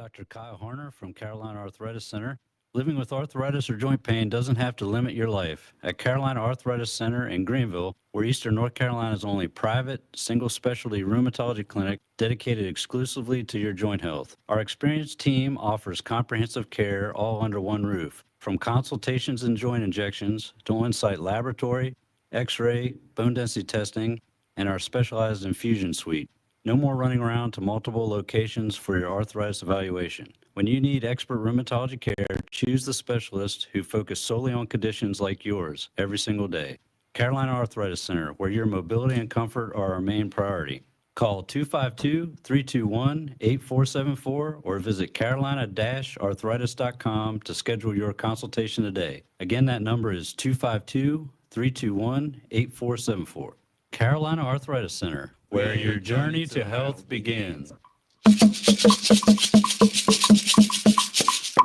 Dr. Kyle Horner from Carolina Arthritis Center. Living with arthritis or joint pain doesn't have to limit your life. At Carolina Arthritis Center in Greenville, we're Eastern North Carolina's only private, single specialty rheumatology clinic dedicated exclusively to your joint health. Our experienced team offers comprehensive care all under one roof. From consultations and joint injections to on-site laboratory, x-ray, bone density testing, and our specialized infusion suite. No more running around to multiple locations for your arthritis evaluation. When you need expert rheumatology care, choose the specialist who focus solely on conditions like yours every single day. Carolina Arthritis Center, where your mobility and comfort are our main priority. Call 252-321-8474 or visit carolina-arthritis.com to schedule your consultation today. Again, that number is 252-321-8474. Carolina Arthritis Center, where your journey to health begins.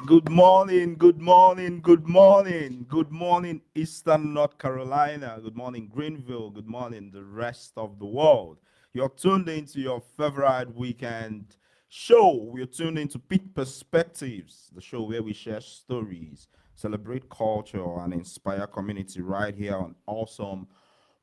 Good morning, good morning, good morning, good morning, Eastern North Carolina. Good morning, Greenville. Good morning, the rest of the world. You're tuned into your favorite weekend show. We're tuned into Pitt Perspectives, the show where we share stories, celebrate culture, and inspire community right here on Awesome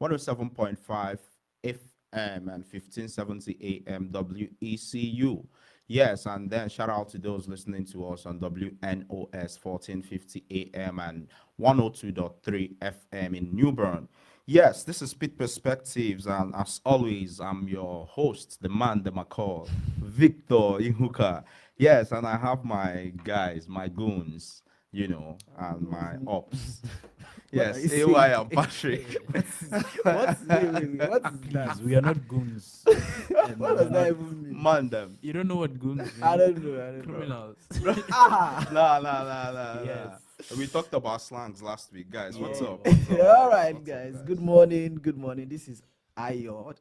107.5 FM and 1570 AM WECU. Yes, and then shout out to those listening to us on WNOS 1450 AM and 102.3 FM in New Bern. Yes, this is Pitt Perspectives, and as always, I'm your host, the man, the McCall, Victor Ihuka. Yes, and I have my guys, my goons, and my ops. Yes, AY and Patrick. What's that? We are not goons. What does that even mean? Man them. You don't know what goons mean? I don't know. Criminals. Nah. Yes. We talked about slangs last week, guys. What's Yeah. up? What's up? All right, What's up, guys. Good morning. Good morning. This is Ayod.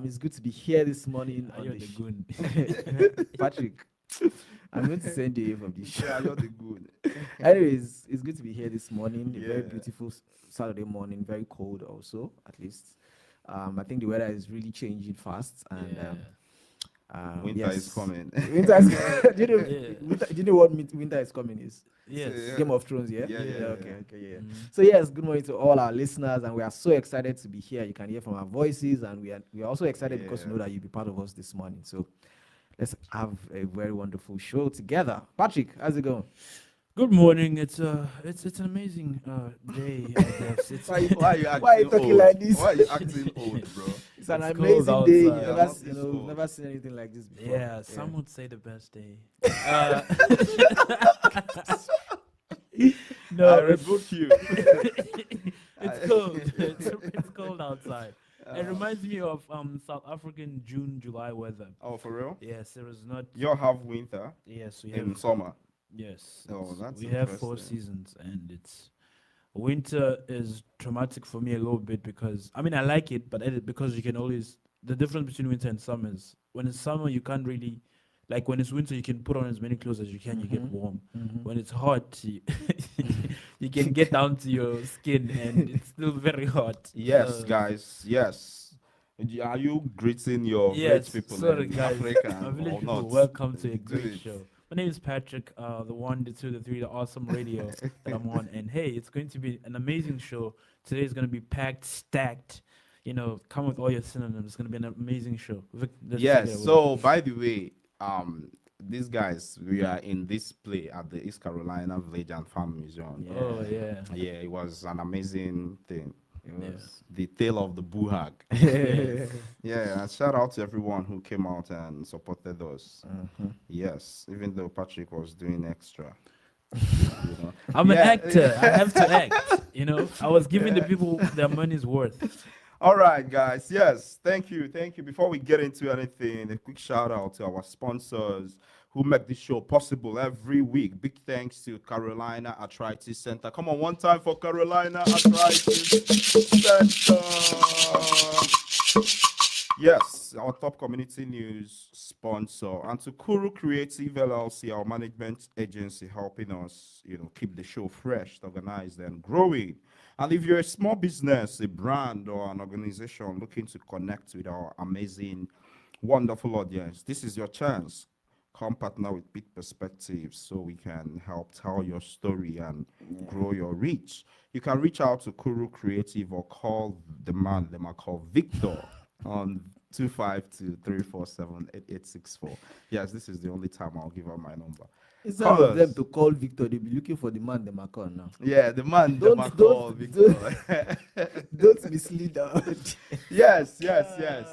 It's good to be here this morning. You're the goon. Patrick, I'm going to send you from this show. Yeah, you're the good. Anyways, it's good to be here this morning. A very Yeah. beautiful Saturday morning. Very cold, also, at least. I think the weather is really changing fast, and Winter is coming. Winter is do you know, Yeah. do you know what winter is coming is? Yes. Yeah. Game of Thrones, yeah? Yeah. Okay, yeah. So yes, good morning to all our listeners, and we are so excited to be here. You can hear from our voices, and we are also excited because we know that you'll be part of us this morning. So let's have a very wonderful show together. Patrick, how's it going? Good morning. It's an amazing day. I guess. It's, Why are you acting Why are you talking old? like this? Why are you acting old, bro? It's an It's cold amazing day. outside. You've Yeah, never, not this we've cold. never seen anything like this before. yeah, some would say the best day. I No, rebuke you. it's cold. It's cold outside. It reminds me of South African June, July weather. Oh, for real? Yes, there is not. You have winter Yes, we in have. summer. Yes. Oh, it's- that's we have 4 interesting. seasons, and it's winter is traumatic for me a little bit because I mean I like it, but because you can always the difference between winter and summer is when it's summer you can't really like when it's winter you can put on as many clothes as you can, you get warm. When it's hot, you can get down to your skin, and it's still very hot. Yes, Uh, guys. Yes. Are you greeting your Yes, village people sorry in guys. Africa My village or people, not? welcome to a Do great it. show. My name is Patrick, the 1, the 2, the 3, the awesome radio that I'm on. And hey, it's going to be an amazing show. Today is going to be packed, stacked. Come with all your synonyms. It's going to be an amazing show. Vic, let's take it Yes. away. So, by the way, these guys, we are in this play at the East Carolina Village and Farm Museum. Oh, yeah. Yeah, it was an amazing thing. It Yeah. was the tale of the buhag. Yes. Yeah, and shout out to everyone who came out and supported us. Yes, even though Patrick was doing extra. I'm an Yeah. actor. I have to act. I was giving the people their money's worth. All right, guys. Yes, thank you. Before we get into anything, a quick shout out to our sponsors who make this show possible every week. Big thanks to Carolina Arthritis Center. Come on, one time for Carolina Arthritis Center. Yes, our top community news sponsor, and to Kuru Creative LLC, our management agency, helping us, keep the show fresh, organized, and growing. And if you're a small business, a brand, or an organization looking to connect with our amazing, wonderful audience, this is your chance. come partner with Pitt Perspectives so we can help tell your story and grow your reach. You can reach out to Kuru Creative or call the man, they might call Victor on 252-347-8864. Yes, this is the only time I'll give out my number. Instead Call of them us. to call Victor, they'll be looking for the man they might call now. Yeah, the man, the Don't- man don't- call Victor. Don't mislead us. Yes, yes, yes.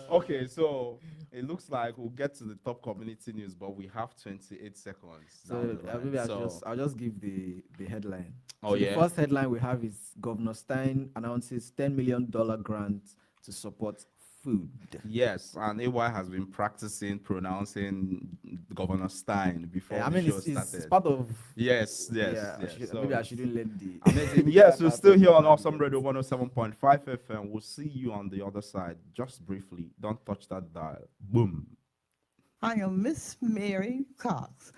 Okay, so it looks like we'll get to the top community news, but we have 28 seconds. So down the line. maybe So- I'll just give the headline. Oh, So yeah? The first headline we have is Governor Stein announces $10 million grant to support food. Yes, and AY has been practicing pronouncing Governor Stein before I the mean, show started. it's part of. Yes, yes, Yeah, yes. maybe I shouldn't let the. Amazing. Yes, we're still here on Awesome Radio 107.5 FM. We'll see you on the other side. Just briefly, don't touch that dial. Boom. I am Miss Mary Cox.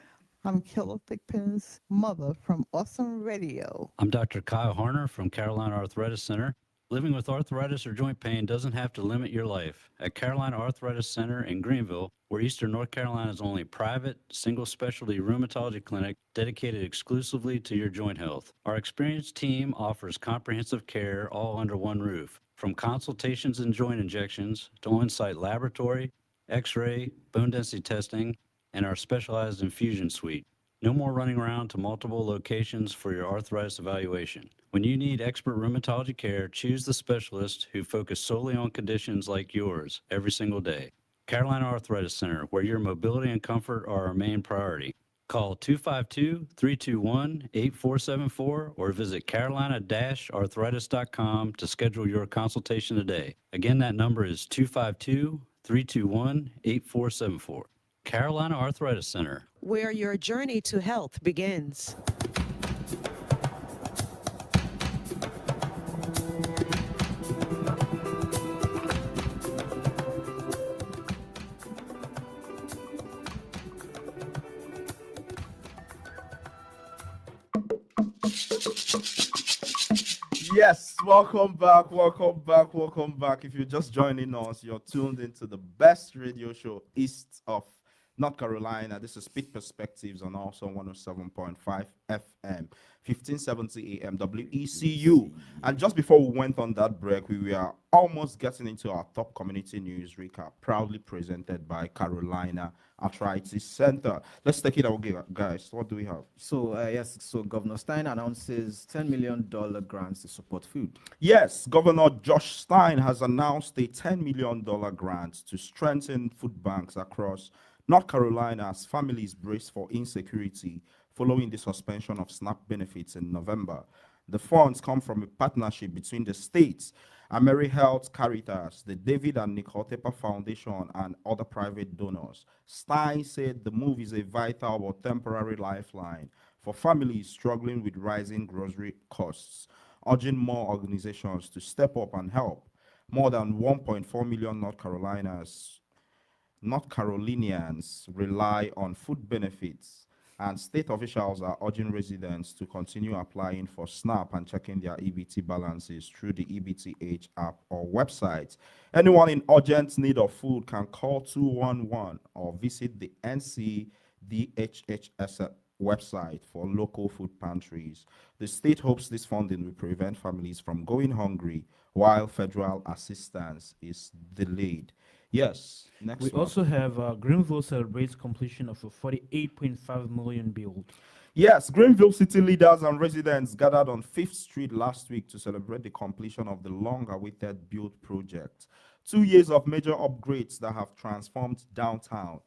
I'm Killer Thigpen's mother from Awesome Radio. I'm Dr. Kyle Harner from Carolina Arthritis Center. Living with arthritis or joint pain doesn't have to limit your life. At Carolina Arthritis Center in Greenville, we're Eastern North Carolina's only private, single specialty rheumatology clinic dedicated exclusively to your joint health. Our experienced team offers comprehensive care all under one roof. From consultations and joint injections to on-site laboratory, x-ray, bone density testing, and our specialized infusion suite. No more running around to multiple locations for your arthritis evaluation. When you need expert rheumatology care, choose the specialist who focus solely on conditions like yours every single day. Carolina Arthritis Center, where your mobility and comfort are our main priority. Call 252-321-8474 or visit carolina-arthritis.com to schedule your consultation today. Again, that number is 252-321-8474. Carolina Arthritis Center. Where your journey to health begins. Yes, welcome back, welcome back, welcome back. If you're just joining us, you're tuned into the best radio show east of North Carolina. This is Pitt Perspectives on also 107.5 FM, 1570 AM, WECU. And just before we went on that break, we were almost getting into our top community news recap, proudly presented by Carolina Arthritis Center. Let's take it away, guys. What do we have? So so Governor Stein announces $10 million grants to support food. Yes, Governor Josh Stein has announced a $10 million grant to strengthen food banks across North Carolina as families brace for insecurity following the suspension of SNAP benefits in November. The funds come from a partnership between the states, Ameri Health Caritas, the David and Nicole Tepper Foundation, and other private donors. Stein said the move is a vital but temporary lifeline for families struggling with rising grocery costs, urging more organizations to step up and help. More than 1.4 million North Carolinians rely on food benefits, and state officials are urging residents to continue applying for SNAP and checking their EBT balances through the EBTH app or website. Anyone in urgent need of food can call 211 or visit the NCDHHS website for local food pantries. The state hopes this funding will prevent families from going hungry while federal assistance is delayed. Yes, next We one. also have Greenville celebrates completion of a 48.5 million build. Yes, Greenville city leaders and residents gathered on 5th Street last week to celebrate the completion of the long-awaited build project. 2 years of major upgrades that have transformed downtown.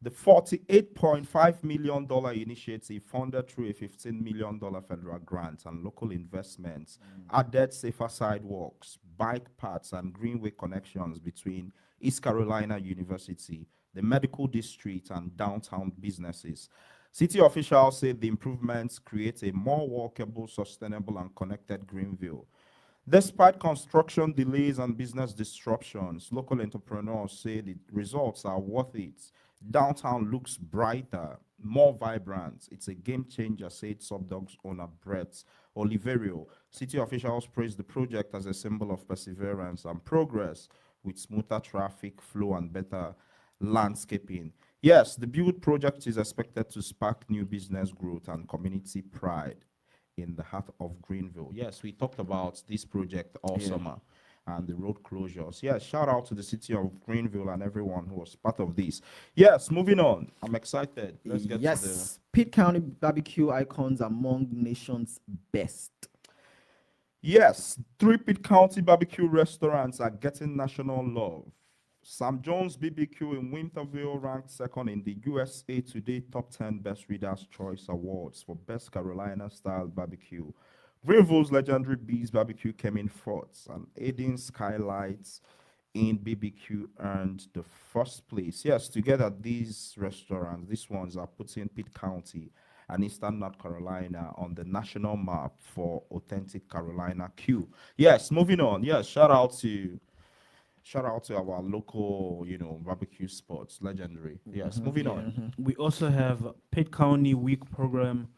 The $48.5 million initiative, funded through a $15 million federal grant and local investments, added safer sidewalks, bike paths, and greenway connections between East Carolina University, the medical district, and downtown businesses. City officials said the improvements create a more walkable, sustainable, and connected Greenville. Despite construction delays and business disruptions, local entrepreneurs say the results are worth it. Downtown looks brighter, more vibrant. It's a game changer, said Subdogs owner Brett Oliverio. City officials praised the project as a symbol of perseverance and progress, with smoother traffic flow and better landscaping. Yes, the build project is expected to spark new business growth and community pride in the heart of Greenville. Yes, we talked about this project all summer and the road closures. Yes, shout out to the city of Greenville and everyone who was part of this. Yes, moving on. I'm excited. Let's get to the Yes, Pitt County barbecue icons among nation's best. Yes, three Pitt County barbecue restaurants are getting national love. Sam Jones BBQ in Winterville ranked second in the USA Today Top 10 Best Readers' Choice Awards for Best Carolina-style barbecue. Greenville's legendary Bees Barbecue came in fourth, and Aiden Skylights in BBQ earned the first place. Yes, together these restaurants, these ones are putting Pitt County and Eastern North Carolina on the national map for authentic Carolina Q. Yes, moving on. Yes, shout out to our local, barbecue spots, legendary. Yes, moving on. We also have Pitt County Week program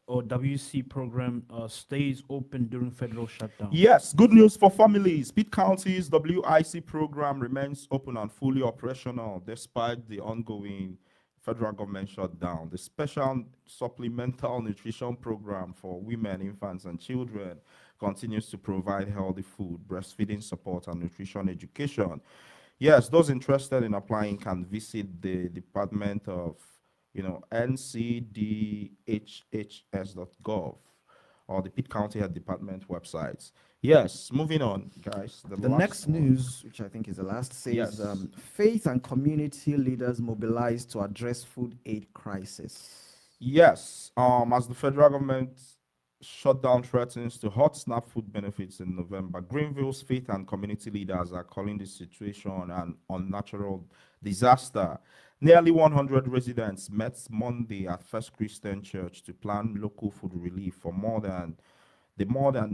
or WC program stays open during federal shutdown. Yes, good news for families. Pitt County's WIC program remains open and fully operational despite the ongoing federal government shutdown. The special supplemental nutrition program for women, infants, and children continues to provide healthy food, breastfeeding support, and nutrition education. Yes, those interested in applying can visit the Department of, ncdhhs.gov or the Pitt County Health Department websites. Yes, moving on, guys. The next news, which I think is the last, says Yes. faith and community leaders mobilized to address food aid crisis. Yes, as the federal government shutdown threatens to hot snap food benefits in November, Greenville's faith and community leaders are calling this situation an unnatural disaster. Nearly 100 residents met Monday at First Christian Church to plan local food relief for more than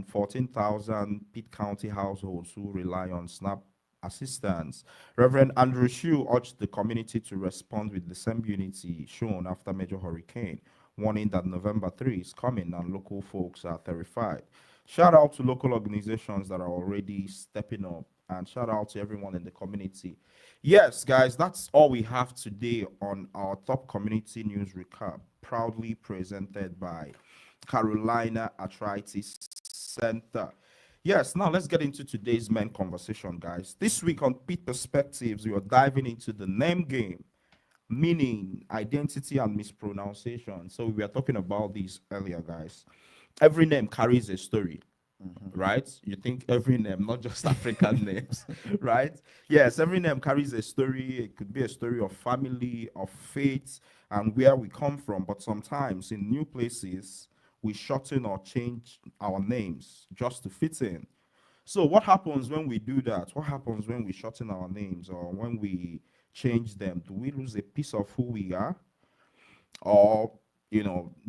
14,000 Pitt County households who rely on SNAP assistance. Reverend Andrew Shue urged the community to respond with the same unity shown after major hurricane, warning that November 3 is coming and local folks are terrified. Shout out to local organizations that are already stepping up, and shout out to everyone in the community. Yes, guys, that's all we have today on our top community news recap, proudly presented by Carolina Arthritis Center. Yes, now let's get into today's main conversation, guys. This week on Pitt Perspectives, we are diving into the name game, meaning, identity, and mispronunciation. So we were talking about this earlier, guys. Every name carries a story, right? You think every name, not just African names, right? Yes, every name carries a story. It could be a story of family, of faith, and where we come from. But sometimes in new places, we shorten or change our names just to fit in. So what happens when we do that? What happens when we shorten our names or when we change them? Do we lose a piece of who we are? Or,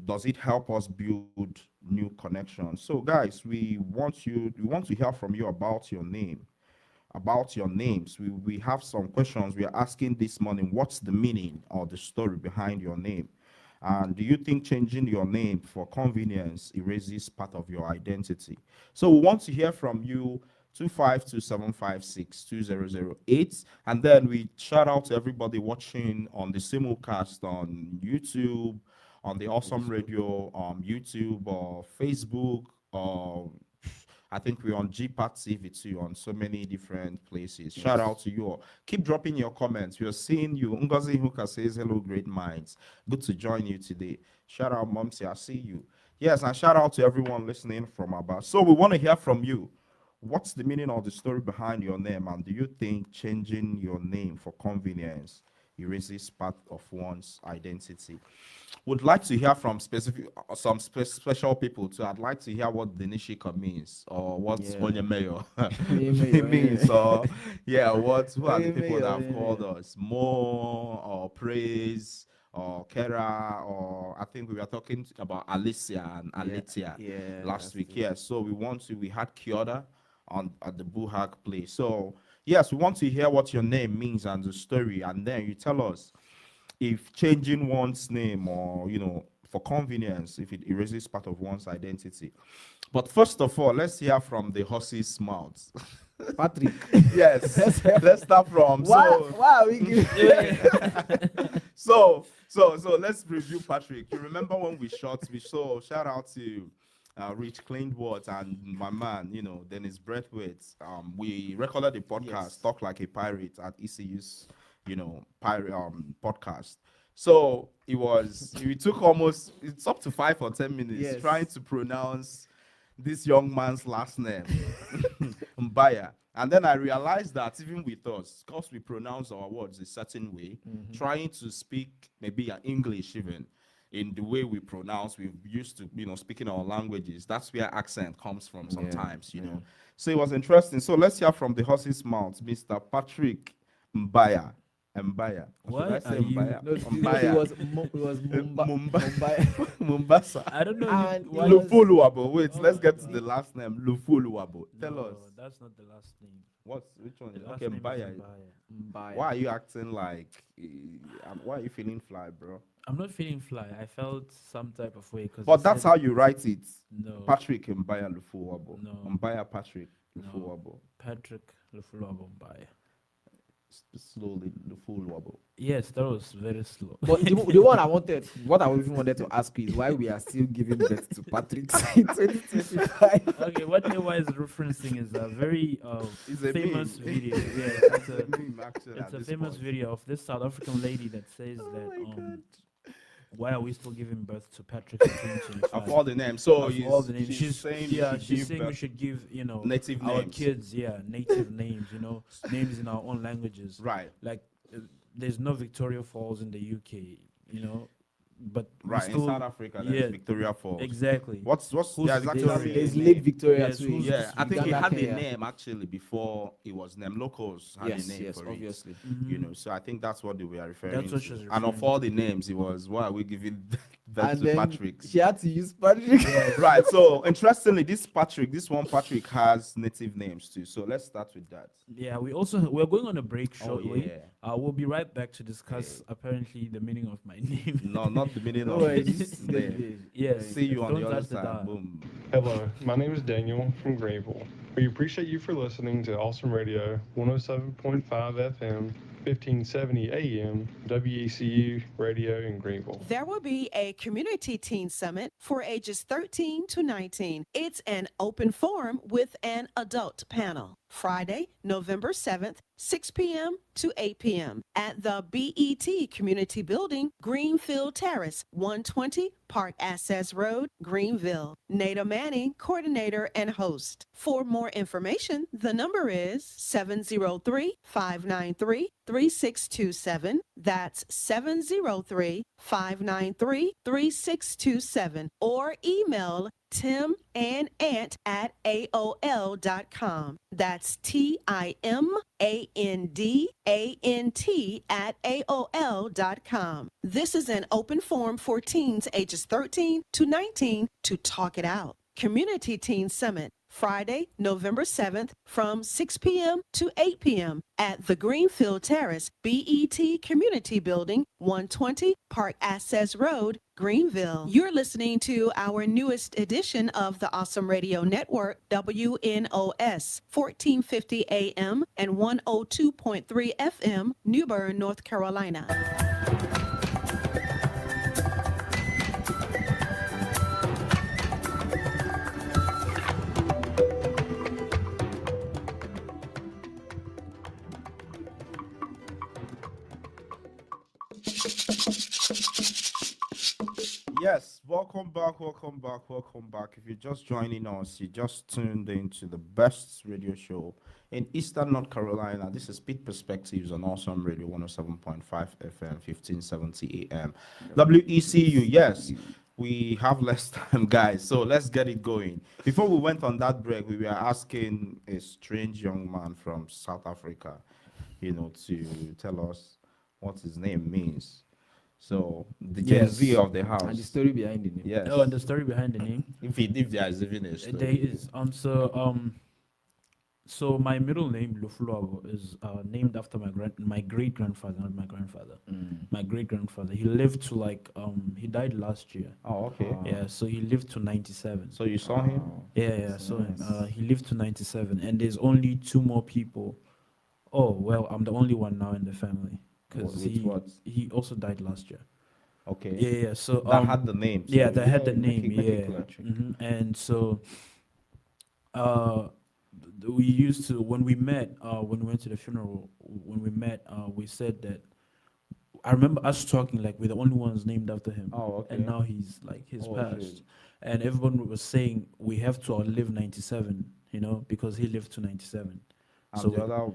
does it help us build new connections? So guys, we want to hear from you about your name, about your names. We have some questions we are asking this morning. What's the meaning or the story behind your name? And do you think changing your name for convenience erases part of your identity? So we want to hear from you. 252-756-2008, and then we shout out to everybody watching on the simulcast on YouTube, on the Awesome Radio, YouTube or Facebook, or I think we're on GPAT TV too, on so many different places. Yes. Shout out to you all. Keep dropping your comments. We are seeing you. Ngozi Ihuka says, hello, great minds. Good to join you today. Shout out, Momsi, I see you. Yes, and shout out to everyone listening from Abba. So we want to hear from you. What's the meaning of the story behind your name? And do you think changing your name for convenience erases part of one's identity? Would like to hear from special people too. I'd like to hear what the Nishika means or what Onyemeyo means, or who are the people that have called us? More or praise or Kera, or I think we were talking about Alicia and Alicia last week. Yes, so we had Kyoda at the Buhak place. So yes, we want to hear what your name means and the story, and then you tell us if changing one's name or for convenience, if it erases part of one's identity. But first of all, let's hear from the horse's mouths. Patrick. Yes, let's start from So let's review Patrick. You remember when we saw shout out to Rich Cleanwood and my man, Dennis Breathwaite. We recorded the podcast, Yes. Talk Like a Pirate at ECU's, pirate podcast. So it took it's up to 5 or 10 minutes Yes. trying to pronounce this young man's last name, Mbaya. And then I realized that even with us, because we pronounce our words a certain way, trying to speak maybe an English even in the way we pronounce, we're used to, speaking our languages. That's where accent comes from sometimes, So it was interesting. So let's hear from the horse's mouth, Mr. Patrick Mbaya. Mbaya. Or should Why I say are you- Mbaya? No, Mbaya. it was Mumbai. Mumbai. Mombasa. I don't know. And why it was- Lufuluwabo. Wait, Oh let's my get to God. the last name. Lufuluwabo. Tell No, us. that's not the last name. Which one? The last Okay, name is Mbaya. Mbaya. Mbaya. Why are you acting like? Why are you feeling fly, bro? I'm not feeling fly. I felt some type of way because. But that's how you write it. No. Patrick Mbaya Lufuluwabo. No. Mbaya Patrick No. Lufuluwabo. Patrick Lufuluwabo Mbaya. Slowly Lufuluwabo. Yes, that was very slow. But the one what I even wanted to ask you is why we are still giving birth to Patrick in 2025. Okay, what Ewa is referencing is a very It's a famous meme. video. Yeah, It's a meme, actually, it's at a this famous point. video of this South African lady that says Oh that my God. why are we still giving birth to Patrick in 2025? Of all the names, so Of all the names. she's saying we should she's give saying we birth- should give native our names. kids native names, names in our own languages. Right. Like there's no Victoria Falls in the UK, but we Right. In still- South Africa, there's yeah, Victoria Falls. Exactly. What's Who's there's Victoria? actually a There's name. Lake Victoria Yes, too. who's- Yeah, I think he Uganda, had the Kenya. name actually before it was named. Locals had Yes, a name yes, for obviously. it. So I think that's what they were referring That's what to. she was And of referring all the names, it was why are we giving that And to then Patrick? she had to use Patrick. Right. So interestingly, this one Patrick has native names too. So let's start with that. Yeah, we're going on a break Oh, shortly. yeah. We'll be right back to discuss apparently the meaning of my name. No, not the meaning No of worries, his this is name. good. Yes. See you on Don't the other touch the side. dial. Boom. Hello, my name is Daniel from Greenville. We appreciate you for listening to Awesome Radio 107.5 FM, 1570 AM, WECU Radio in Greenville. There will be a community teen summit for ages 13 to 19. It's an open forum with an adult panel. Friday, November 7th, 6 p.m. to 8 p.m. at the BET Community Building, Greenfield Terrace, 120 Park Access Road, Greenville. Nada Manning, coordinator and host. For more information, the number is 703-593-3627. That's 703-593-3627. Or email Tim and Ant at AOL.com. That's TIMANDANT at AOL.com. This is an open forum for teens ages 13 to 19 to talk it out. Community Teen Summit, Friday, November 7th from 6 p.m. to 8 p.m. at the Greenfield Terrace, BET Community Building, 120 Park Access Road, Greenville. You're listening to our newest edition of the Awesome Radio Network, WNOS, 1450 AM and 102.3 FM, New Bern, North Carolina. Yes, welcome back, welcome back, welcome back. If you're just joining us, you just tuned into the best radio show in Eastern North Carolina. This is Pitt Perspectives on Awesome Radio 107.5 FM, 1570 AM. WECU, yes, we have less time, guys, so let's get it going. Before we went on that break, we were asking a strange young man from South Africa, to tell us what his name means. So the Gen Yes. Z of the house. And the story behind the name. Yes. Oh, and the story behind the name. If there is even a story. There is. So my middle name Lufuluwabo is named after my great grandfather, not my grandfather. My great grandfather. He lived to he died last year. Oh, okay. Yeah, so he lived to 97. So you saw him? Yeah, so he lived to 97, and there's only two more people. Oh well, I'm the only one now in the family. because With what? he also died last year. Okay. Yeah. So That had the name. yeah, so that had the make name. it Yeah. clear, check. And so we used to, when we met, when we went to the funeral, when we met, we said that, I remember us talking like we're the only ones named after him. Oh, okay. And now he's Oh, passed. shit. And everyone was saying we have to outlive 97, because he lived to 97. And So the other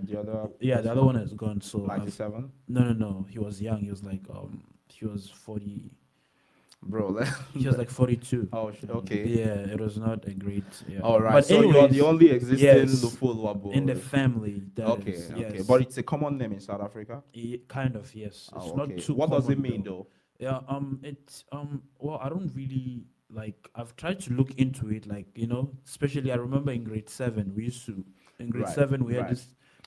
yeah, the other person? one has gone. So I've- 97? no, he was young. He was like he was 40. Bro, He was like 42. oh, okay. Yeah, it was not a great. Yeah. All right. But So you're the anyways, only existing yes, Luful Wabo. in the family. That Okay, is, okay. yes. But it's a common name in South Africa. Kind of, yes. It's Oh, not okay. too What does it common, mean though. though? Yeah, it's well, I don't really like. I've tried to look into it, like, especially I remember in grade 7 we used to, in grade Right, 7 we had right.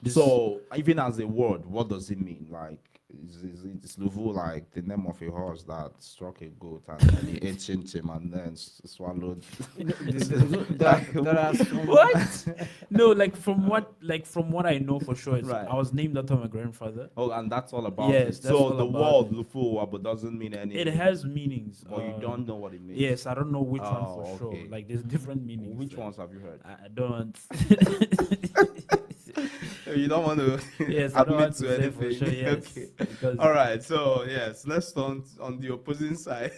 this. So even as a word, what does it mean? Like, is Luvu like the name of a horse that struck a goat and then he ate chin chim and then swallowed? There are some What? No, like from what I know for sure, Right. I was named after my grandfather. Oh, and that's all about Yes, it. that's So all the about word Lufu Wabo doesn't mean anything. It has meanings. But you don't know what it means. Yes, I don't know which one Oh, for sure. okay. Like there's different meanings. Which there. ones have you heard? I don't. You don't want to Yes, I don't admit want to to say anything. for sure. Yes, Okay. because All right. So yes, let's turn on the opposing side.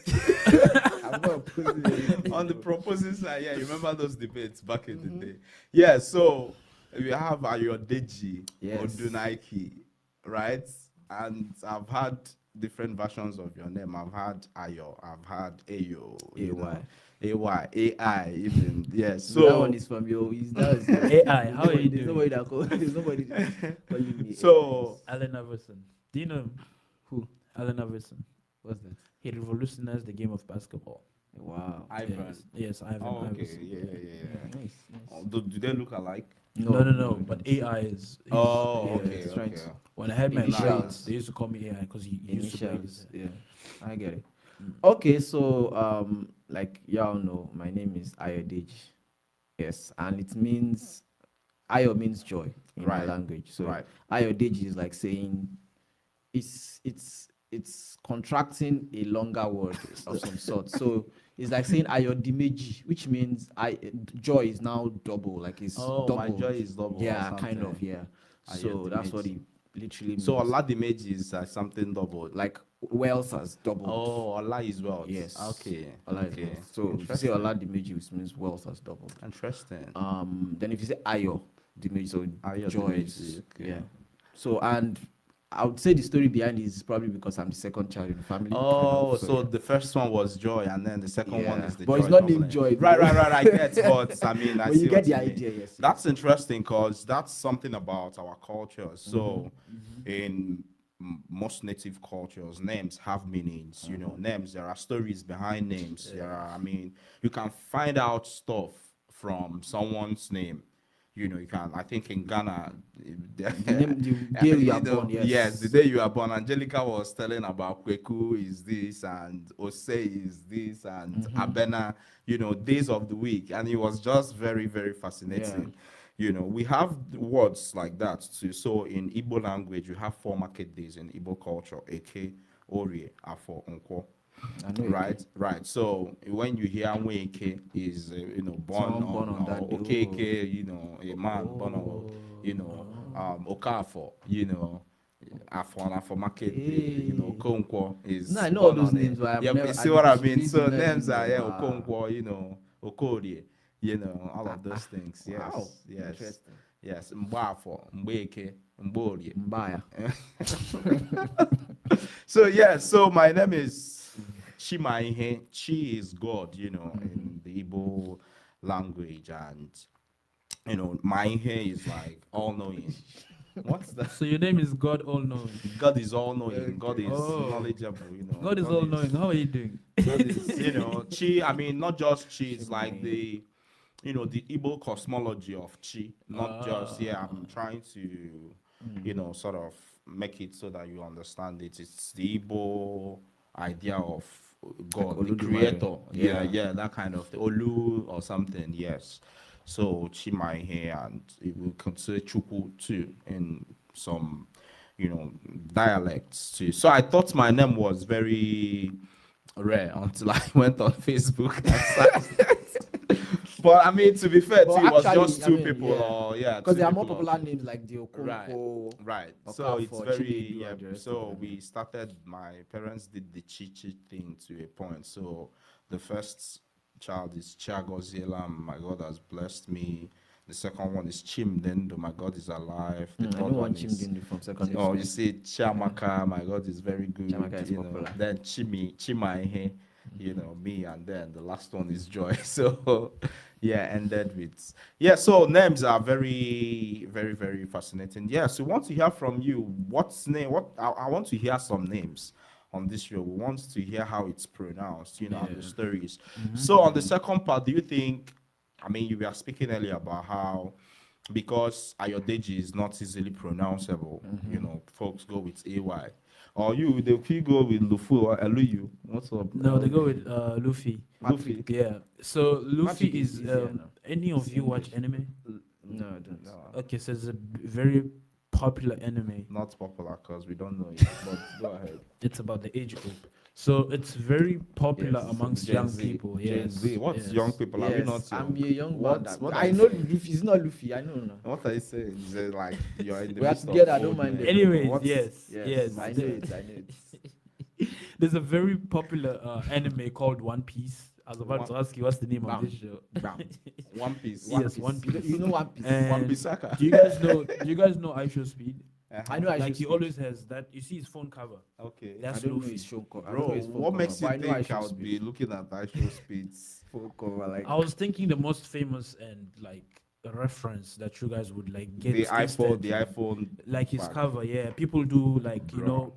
I'm not opposing anything, On the bro. proposing side, yeah, you remember those debates back in the day. Yeah. So we have Ayodeji, Yes. Odunaike, right? And I've had different versions of your name. I've had Ayo, I've had Ayo, AI, even yes. So that So one is from your. That's AI, how are you There's doing? nobody that call. There's nobody calling me. So Allen Iverson. Do you know him? Who? Allen Iverson. What's that? He revolutionized the game of basketball. Wow. Ivan. Yes, Ivan Oh, okay. Iverson. Yeah. Nice. Oh, do they look alike? No. But AI is. Oh, yeah, okay, it's trying okay. to- When I had my Initials. braids, they used to call me AI because he used to braid his Initials. hair. Yeah, I get it. Okay, so like y'all know, my name is Ayodeji. Yes, and it means Ayo means joy in my Right, language. So right. Ayodeji is like saying it's contracting a longer word of some sort. So it's like saying Ayodimeji, which means joy is now double, like it's Oh, double. my joy is double. or Yeah, kind of, something. yeah. So that's what it literally means. So Allah the image is something double. like wealth has doubled. Oh, Allah is well. Yes. Okay. Allah is okay. wealth. So if you say Allah Dimeji, which means wealth has doubled. Interesting. Then if you say Ayo Dimeji, so Ayo joy Dimeji, is okay. yeah. So and I would say the story behind it is probably because I'm the second child in the family. Oh, kind so of, the first one was joy, and then the second one Yeah. is the But joy. it's not doubling. named Joy, Right. though. I get, but I mean, I but see you what get the mean. idea, yes. That's interesting because that's something about our culture. So, Mm-hmm. in most native cultures, names have meanings. You know, names. There are stories behind names. There are. I mean, you can find out stuff from someone's name. You know, you can. I think in Ghana, The day you are born, yes. Yes, the day you are born. Angelica was telling about Kweku is this, and Osei is this, and Mm-hmm. Abena. You know, days of the week, and it was just very, very fascinating. You know, we have words like that too. So in Igbo language, you have 4 market days in Igbo culture: Eke, Orie, Afo, Nkwo. I know Right. So when you hear Nweke is born Someone born on that day. Okeke, a man born on Okafo, Afo and Afo market day, Okonkwo is No, I know all born those on it. names, but I've Yeah, never- you see I what I just mean? really So did not names are know. Okonkwo, Okorie, all of those things. Wow. Yes. Interesting. Yes. Mbafo, Mbeke, Mborie. Mbaya. So my name is Chimaihe. Chi is God, in the Igbo language, and Maihe is like all knowing. What's that? So your name is God all knowing. God is all knowing. God is Oh. knowledgeable. God is all knowing. How are you doing? God is, Chi. I mean, not just Chi. It's like the Igbo cosmology of Chi. Not just I'm trying to, sort of make it so that you understand it. It's the Igbo idea of God, the Olodumare. creator. Yeah, that kind of Olu or something. Yes. So Chimai here, and it will consider Chukwu too in some dialects too. So I thought my name was very rare until I went on Facebook and searched. But I mean, to be fair, But it was actually, just I two mean, people, yeah. or Because two there are more people or popular so. names like the Okonkwo. Right. Okafor, So it's very Chinedu, and the rest So of them. we started. My parents did the chichi thing to a point. So the first child is Chiagoziela. My God has blessed me. The second one is Chimdendo. My God is alive. The I third don't one want is Chimdindu from secondary Oh, school. you see, Chiamaka, my God is very good. Chiamaka is popular. Then Chimaihe, me, and then the last one is Joy. So, yeah, ended with So names are very, very, very fascinating. So we want to hear from you. What's name? What I want to hear some names on this show. We want to hear how it's pronounced, and the stories. So on the second part, do you think? I mean, you were speaking earlier about how, because Ayodeji is not easily pronounceable, folks go with AY. Or they could go with Lufu or Eluyu. What's up? No, they go with Luffy. Luffy. Yeah. So Luffy Patrick is is easier now. any of you watch anime? No, I don't. Okay, so it's a very popular anime. Not popular because we don't know it, but go ahead. It's about the age group. So it's very popular Yes, amongst Gen young Z. people. Gen Yes. Z. What's yes. young people? Are we not Yes, young? I'm a young What- man. what I are know you saying? Luffy. It's not Luffy. I know now. What are you saying? Is it like you're in the We are midst of together, I don't old mind men? it. Anyways, What's- yes. I know it. I know it. There's a very popular anime called One Piece. I was about to ask you what's the name Bam. of this show. Bam. One Piece. Yes, One Piece. You know One Piece. And One Piece Saka. do you guys know? Do you guys know Aisho Speed? I know I Like should he speak. always has that. You see his phone cover. Okay. I That's don't know Luffy. his show cover. Bro, what makes you think I would be looking at actual speeds? full cover? Like I was thinking the most famous and like a reference that you guys would like get The instantly. iPhone. Like his back. cover, yeah. People do like Bro.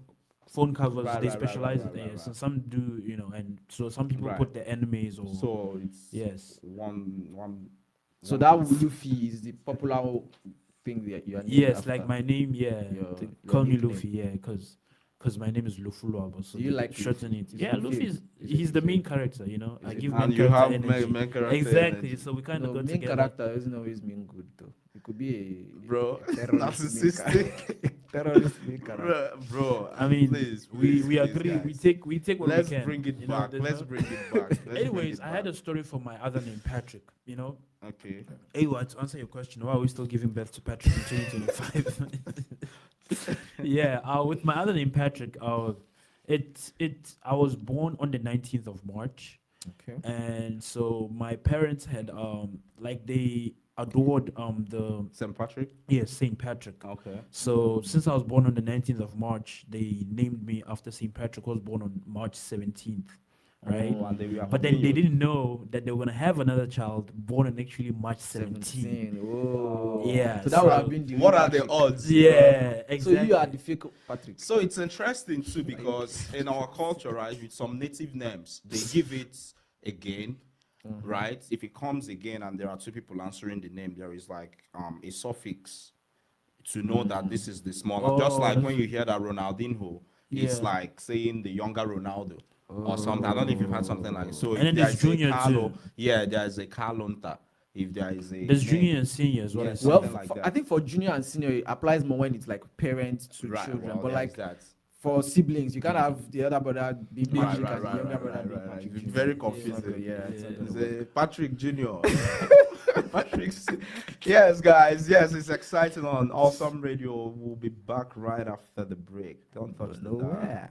phone covers. Right, they right, specialize right, in right, yes, right. and some do and so some people Right. put the enemies or So it's yes. one. so that Luffy is the popular thing that you are. named Yes, after. like my name, yeah. Your- They your call me nickname. Luffy, yeah, because my name is Lufuluabo. So Do you they like shorten Luffy? it? Is Yeah, Luffy Luffy a- is is it- he's the is main it- character, I it- give And main you character have energy. main character Exactly. energy. So we kind No, of go main together. character doesn't always mean good though. It could be a Bro, terrorist main narcissistic. terrorist main character. Bro, I mean, please, we please, agree. guys. We take what Let's we can. bring it you know, back. there's Let's no- bring it back. Let's bring Anyways, it I had back. a story for my other name, Patrick. Okay. Anyway, to answer your question, why are we still giving birth to Patrick in 2025? Yeah, with my other name, Patrick, I was born on the 19th of March. Okay. And so my parents had like they adored the St. Patrick. Saint Patrick. Okay. So since I was born on the 19th of March, they named me after Saint Patrick, who was born on March 17th, right? Oh, and they were But then they happy. didn't know that they were gonna have another child born on actually March 17th. 17. Oh. Yeah, So that would so- have been the What real are the Patrick. odds? Yeah, exactly. So you are the fake Patrick. So it's interesting too because in our culture, right, with some native names, they give it again, right? If it comes again and there are two people answering the name, there is like a suffix to know that this is the smaller. Just like when you hear that Ronaldinho, it's Yeah. like saying the younger Ronaldo. Or something. I don't know if you've had something like so. And then if there's there's a junior Carlo, too. yeah, there's a Carlonta. If there is a There's name. junior and senior as well. Yeah, as Well, something like that. I think for junior and senior, it applies more when it's like parents to Right, children. well, But there's like that. for siblings, you can't have the other brother be Patrick Right, and right, the right, younger right, brother right, be right, Patrick. right. Jr. Very It's not confusing. good, Yeah, it's not Yeah. gonna It's work. a Patrick Jr. Patrick. Yes, guys. Yes, it's exciting on Awesome Radio. We'll be back right after the break. Don't touch the dial. Nowhere.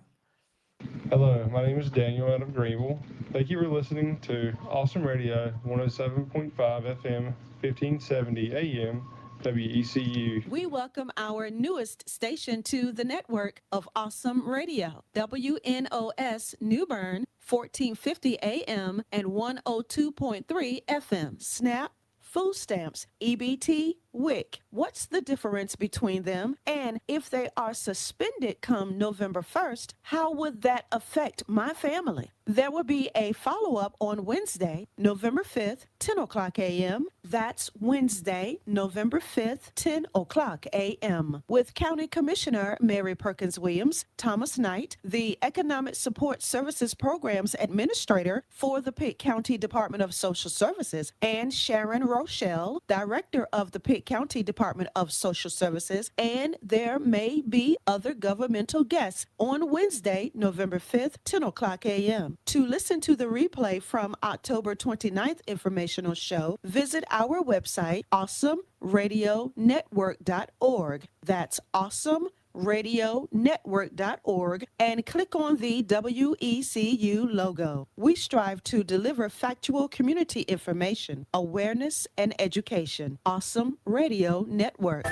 Hello, my name is Daniel out of Greenville. Thank you for listening to Awesome Radio 107.5 FM, 1570 AM, WECU. We welcome our newest station to the network of Awesome Radio, WNOS New Bern, 1450 AM and 102.3 FM. Snap, food stamps, EBT, WIC. What's the difference between them? And if they are suspended come November 1st, how would that affect my family? There will be a follow-up on Wednesday, November 5th, 10 o'clock a.m. That's Wednesday, November 5th, 10 o'clock a.m. with County Commissioner Mary Perkins Williams, Thomas Knight, the Economic Support Services Programs Administrator for the Pitt County Department of Social Services, and Sharon Rochelle, Director of the Pitt Pitt County Department of Social Services, and there may be other governmental guests on Wednesday, November 5th, 10 o'clock a.m. To listen to the replay from October 29th informational show, visit our website, awesomeradionetwork.org. That's awesomeradionetwork.org, and click on the WECU logo. We strive to deliver factual community information, awareness, and education. Awesome Radio Network.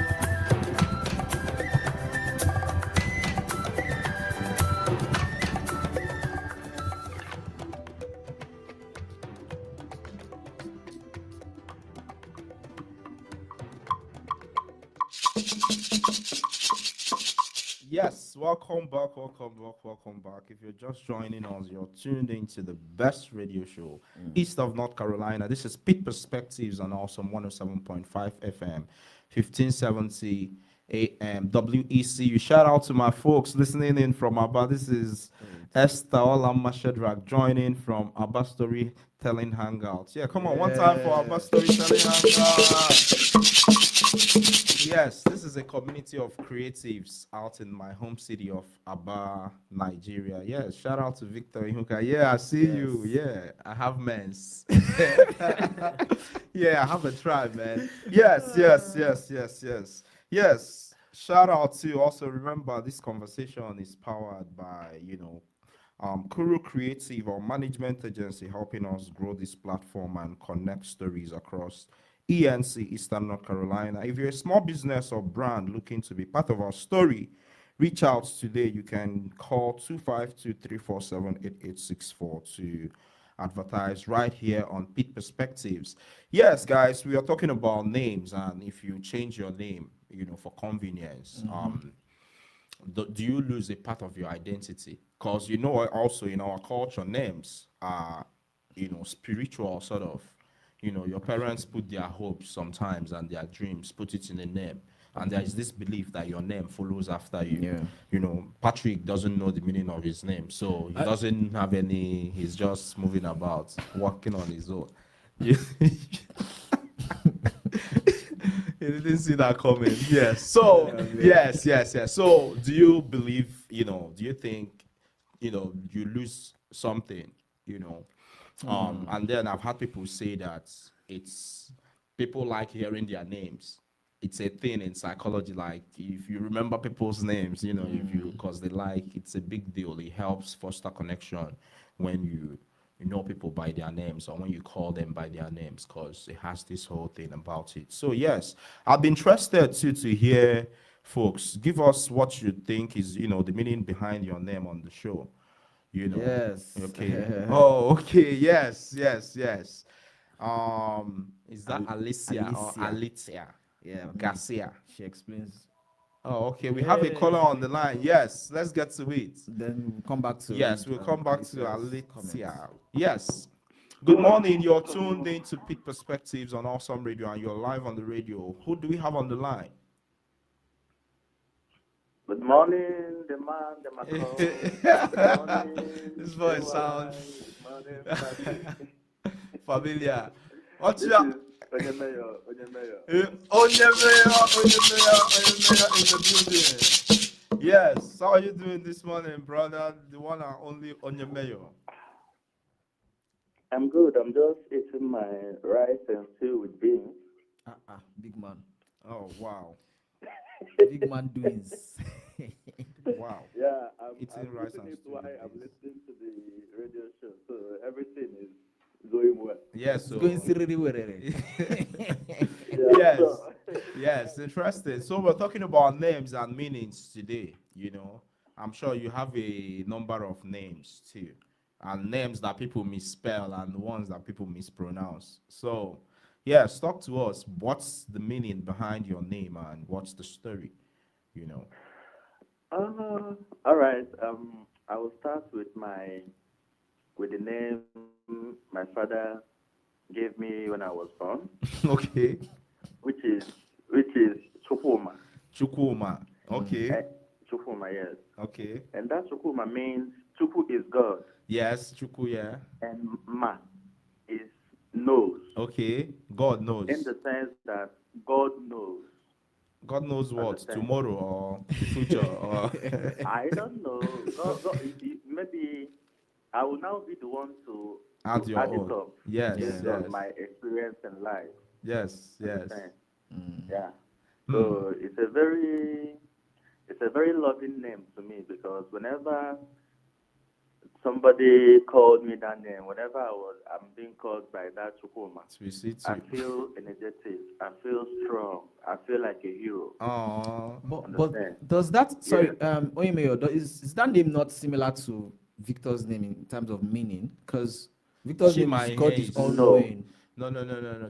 Yes, welcome back, welcome back, welcome back. If you're just joining us, you're tuned into the best radio show east of North Carolina. This is Pitt Perspectives on Awesome 107.5 FM, 1570 AM, WECU. Shout out to my folks listening in from Abba. This is Esther Olama Shedrack joining from Abba Storytelling Hangouts. Yeah, come on, one time for Abba Storytelling Hangouts. Yes, this is a community of creatives out in my home city of Aba, Nigeria. Yes, shout out to Victor Ihuka. Yeah, I see you. Yeah, I have men's. Yeah, I have a tribe, man. Yes. Shout out to also remember this conversation is powered by, Kuru Creative or management agency helping us grow this platform and connect stories across ENC, Eastern North Carolina. If you're a small business or brand looking to be part of our story, reach out today. You can call 252-347-8864 to advertise right here on Pitt Perspectives. Yes, guys, we are talking about names, and if you change your name, for convenience, do you lose a part of your identity? Because also in our culture, names are spiritual sort of. Your parents put their hopes sometimes and their dreams, put it in a name. And there is this belief that your name follows after you. Yeah. Patrick doesn't know the meaning of his name. So he doesn't have any, he's just moving about, working on his own. You didn't see that coming. Yes. So, yes. So do you believe, do you think, you lose something, and then I've had people say that it's people like hearing their names. It's a thing in psychology. Like if you remember people's names, because it's a big deal. It helps foster connection when you know people by their names or when you call them by their names, because it has this whole thing about it. So yes, I'd be interested to hear folks give us what you think is, the meaning behind your name on the show. Yes. Okay. Oh, okay. Yes. Is that Alicia or Alicia? Yeah. Garcia. She explains. Oh, okay. We have a caller on the line. Yes. Let's get to it. Then we'll come back to Yes, we'll come back to Alicia's Alicia. comments. Yes. Good morning. You're tuned in to Pitt Perspectives on Awesome Radio, and you're live on the radio. Who do we have on the line? Good morning, the man, the Macron. This voice sounds familiar. What's This your is Onyemeyo. Onyemeyo in the building. Yes, how are you doing this morning, brother? The one and only Onyemeyo. I'm good. I'm just eating my rice and stew with beans. Big man. Oh, wow. Big man doings. Wow. Yeah, I'm Eating rice eating and it stew while with I'm beans. listening to the radio show. So everything is going well. Yes, so Going siriri yes. So, Yes, interesting. So we're talking about names and meanings today, I'm sure you have a number of names too. And names that people misspell and ones that people mispronounce. So, yes, talk to us. What's the meaning behind your name and what's the story? all right. I will start with the name my father gave me when I was born, Okay. which is Chukuma. Chukuma. Okay. Chukuma, yes. Okay. And that Chukuma means Chuku is God, Yes, Chuku, yeah. and Ma is knows. Okay. God knows. In the sense that God knows. God knows what, Understand. tomorrow or the future or I don't know. Maybe I will now be the one to add your add it own. up Yes, based yes, on my experience in life. yes, yes. Understand? Yeah. Hmm. So it's a very loving name to me because whenever somebody called me that name, whenever I'm being called by that Chukuma, We see I you. feel energetic. I feel strong. I feel like a hero. Oh, But Understand? does that, sorry, Yeah. Oyemeyo, is that name not similar to Victor's name in terms of meaning? Because Victor's name is God is all knowing. No.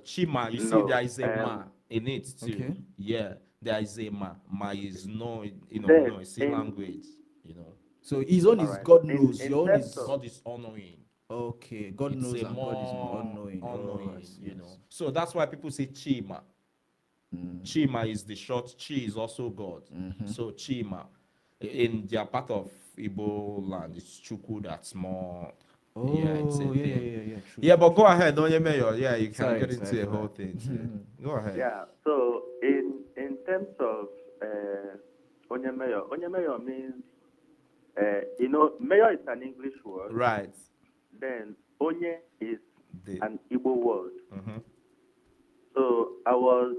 Chima, you see, No. there is a ma in it too. Okay. Yeah, there is a ma. Ma is no, Then, no, it's a in- language, you know. So his own All is right. God In- knows. in Your own terms is of- God is honoring. okay. God It's knows a and God is more more unknowing. unknowing, I see, you I know. see. So that's why people say Chima. Chima is the short. Chi is also God. So Chima, in their part of Igbo land, it's Chuku that's more. Yeah, it's a Oh, yeah, thing. true. Yeah, but go ahead, Onye Mayor. Yeah, you can Sorry, get into sorry a for whole that. thing too. Go ahead. Yeah. So in terms of Onye Mayor means mayor is an English word. Right. Then Onye is The, an Igbo word. Mhm. So I was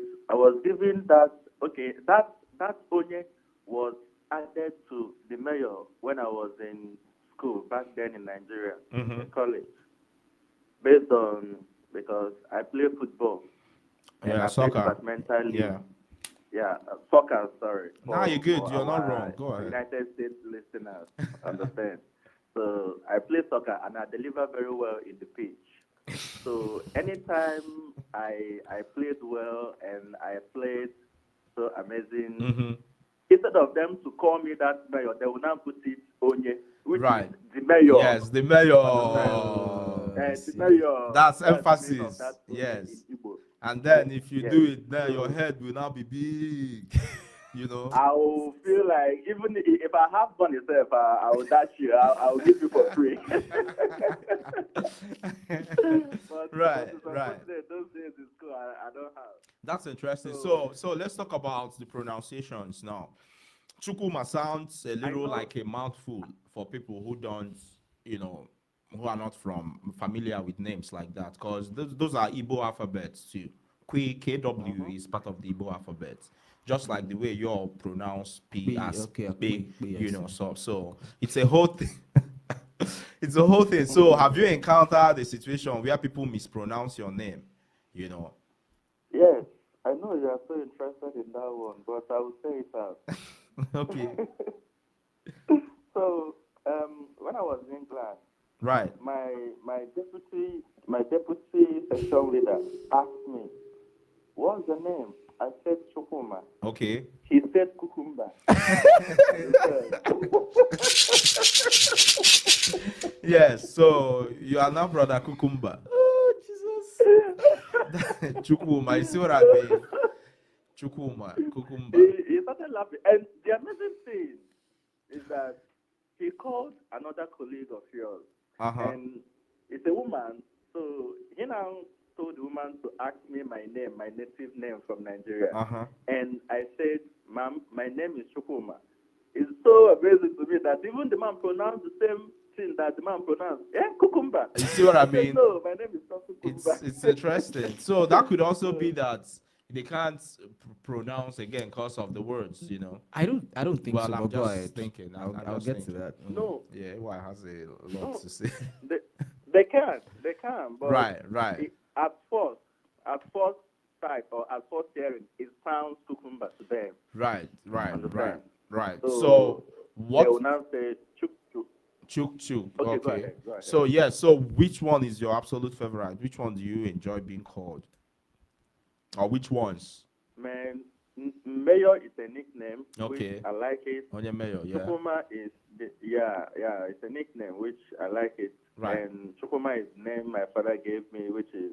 given that. Okay, that Onye was added to the mayor when I was in school back then in Nigeria, in college, based on because I play football and Yeah, I play soccer. departmental league. Yeah. Yeah, soccer. Sorry. Now you're good. for You're not our wrong. Go ahead. United States listeners, understand. So I play soccer and I deliver very well in the pitch. So anytime I played well and I played so amazing, Mm-hmm. instead of them to call me that mayor, they will now put it Onye, which Right. is the mayor. Yes, the mayor. The mayor. That's the meaning of emphasis. that Onye Yes. in Igbo. And then if you Yes. do it, then So- your head will now be big. You know. I will feel like even if I have money itself, I will dash you. I will give you for free. but Right, it's right. unfortunate, those days in school I don't have. That's interesting. So- So let's talk about the pronunciations now. Chukuma sounds a little know. like a mouthful for people who don't, who are not familiar with names like that, because those are Igbo alphabets too. KW is part of the Igbo alphabet, just like the way you all pronounce P P, as okay, P, P, I see. So it's a whole thing. It's a whole thing. So have you encountered a situation where people mispronounce your name? Yes, I know you are so interested in that one, but I will say it out. Okay. So when I was in class, Right. my deputy section leader asked me, "What's the name?" I said Chukuma. Okay. He said Kukumba. Yes. So you are now brother Kukumba. Oh, Jesus. Chukuma. You see what I mean? Chukuma. Kukumba. He started laughing. And the amazing thing is that he called another colleague of yours. And it's a woman. So he now told the woman to ask me my name, my native name from Nigeria. And I said, "Ma'am, my name is Chukuma." It's so amazing to me that even the man pronounced the same thing that the man pronounced. Kukumba. You see what I said, mean? "No, my name is not Kukumba." It's interesting. So that could also be that they can't pronounce again because of the words, I don't think Well, so. I'm but go just ahead. thinking. I'll just get thinking. to that. No, Yeah, why has a lot to say? they can, but Right. at first sight or at first hearing, it sounds Kukumba to them. Right. Understand? So They what? will now say Chuk Chuk. Chuk. Okay, Okay. go ahead. So yeah. So which one is your absolute favorite? Which one do you enjoy being called? Or which ones? Man, Mayor is a nickname, Okay. which I like it. Onye Mayor, yeah. Chukuma is it's a nickname which I like it. Right. And Chukuma is the name my father gave me, which is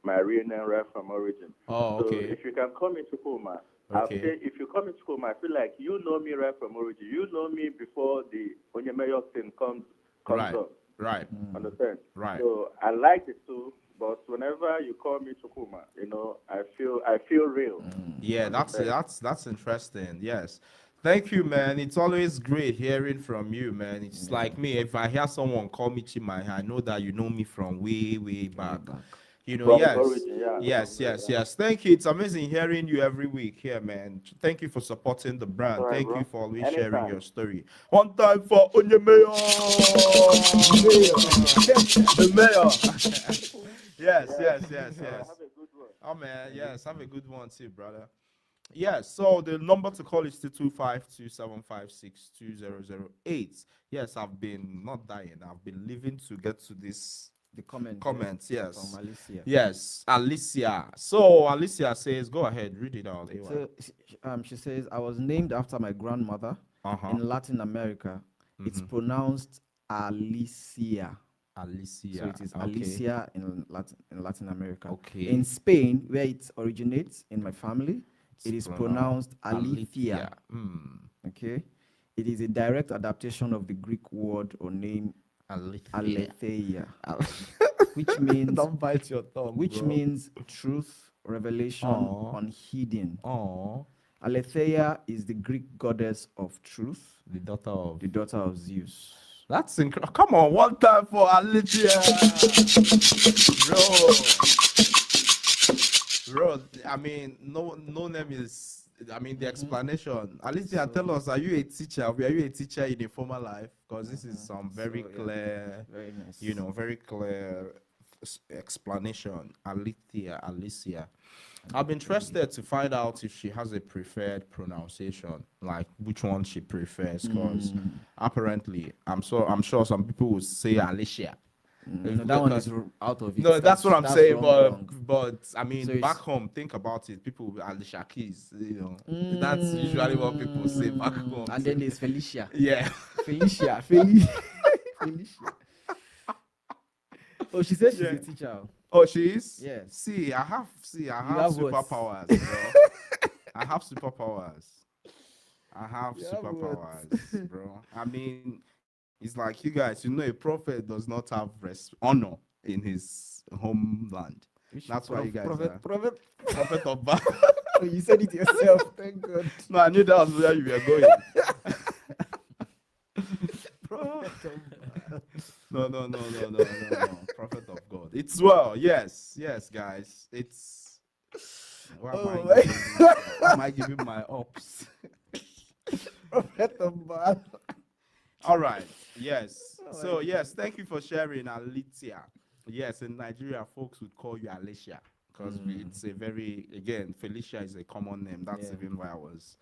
my real name right from origin. Oh, So okay. if you can call me Chukuma, Okay. if you call me Chukuma, I feel like you know me right from origin. You know me before the Onye Mayor thing comes Right. up. Right. Understand? Right. So I like it too, but whenever you call me Chukuma, I feel real. Yeah, Understand? that's interesting. Yes. Thank you, man. It's always great hearing from you, man. It's like me. If I hear someone call me Chima, I know that you know me from way, way back. From Yes. origin, yeah. Yes, yes, yes. Thank you. It's amazing hearing you every week here, man. Thank you for supporting the brand. All right, Thank bro. you for always sharing Anytime. your story. One time for Onyemayo. The mayor. Yes, yes, yes, All right, yes. have a good one. Oh man, yes, have a good one too, brother. Yes, so the number to call is 225-275-62008. Yes, I've been not dying. I've been living to get to this The comment. comments. Yes. From Alicia. Yes, Alicia. So Alicia says, go ahead, read it out. So she says, I was named after my grandmother Uh-huh. in Latin America. It's pronounced Alicia. Alicia. So it is Okay. Alicia in Latin America. Okay. In Spain, where it originates in my family, it is pronounced Alethea. Okay. It is a direct adaptation of the Greek word or name Aletheia, which means Don't bite your tongue. which bro. means truth, revelation, Aw. unhidden. Aw, Aletheia is the Greek goddess of truth, the daughter of. the daughter of Zeus. That's incredible. Come on, one time for Alicia. Bro, I mean, no name is. I mean, the explanation. Alicia, tell us, are you a teacher? Were you a teacher in a former life? Because this is some very clear, Very nice. very clear explanation. Alicia. I'm interested to find out if she has a preferred pronunciation, like which one she prefers. Because apparently, I'm sure some people will say Alicia. No, that one is out of it. No, that's what I'm saying. wrong. But I mean, So back it's- home, think about it. People will Alicia Keys, that's usually what people say back home. And then there's Felicia. Yeah. Felicia. Oh, she said she's a teacher. Oh, she is. Yes. See, I have have what? superpowers, bro. I have superpowers. have Superpowers, bro. I mean, it's like you guys, a prophet does not have honor in his homeland. That's why you guys are prophet of Baal. Oh, you said it yourself. Thank God. No, I knew that was where you were going. No. Prophet of God. It's well, yes, guys. It's. Why am I giving my ups? Prophet of Baal. All right. Yes. So yes, thank you for sharing, Alicia. Yes, in Nigeria, folks would call you Alicia because it's a very, again, Felicia is a common name. That's even why I was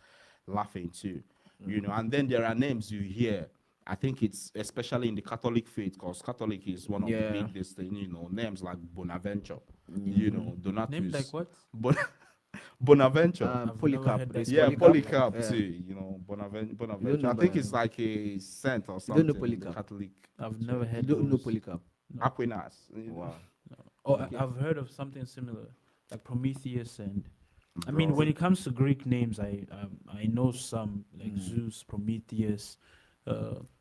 laughing too. And then there are names you hear. I think it's especially in the Catholic faith, because Catholic is one of the biggest things, names like Bonaventure, Donatus. Named like what? Bonaventure. I've never Polycarp. heard that. There's Yeah, Polycarp Yeah. too, Bonaventure. know I think Bonaventure. it's like a saint or You something. don't know in the Polycarp? Catholic. I've never You heard. don't know those. Polycarp. Aquinas. Wow. Oh, I've heard of something similar, like Prometheus, and I mean, when it comes to Greek names, I know some like Zeus, Prometheus.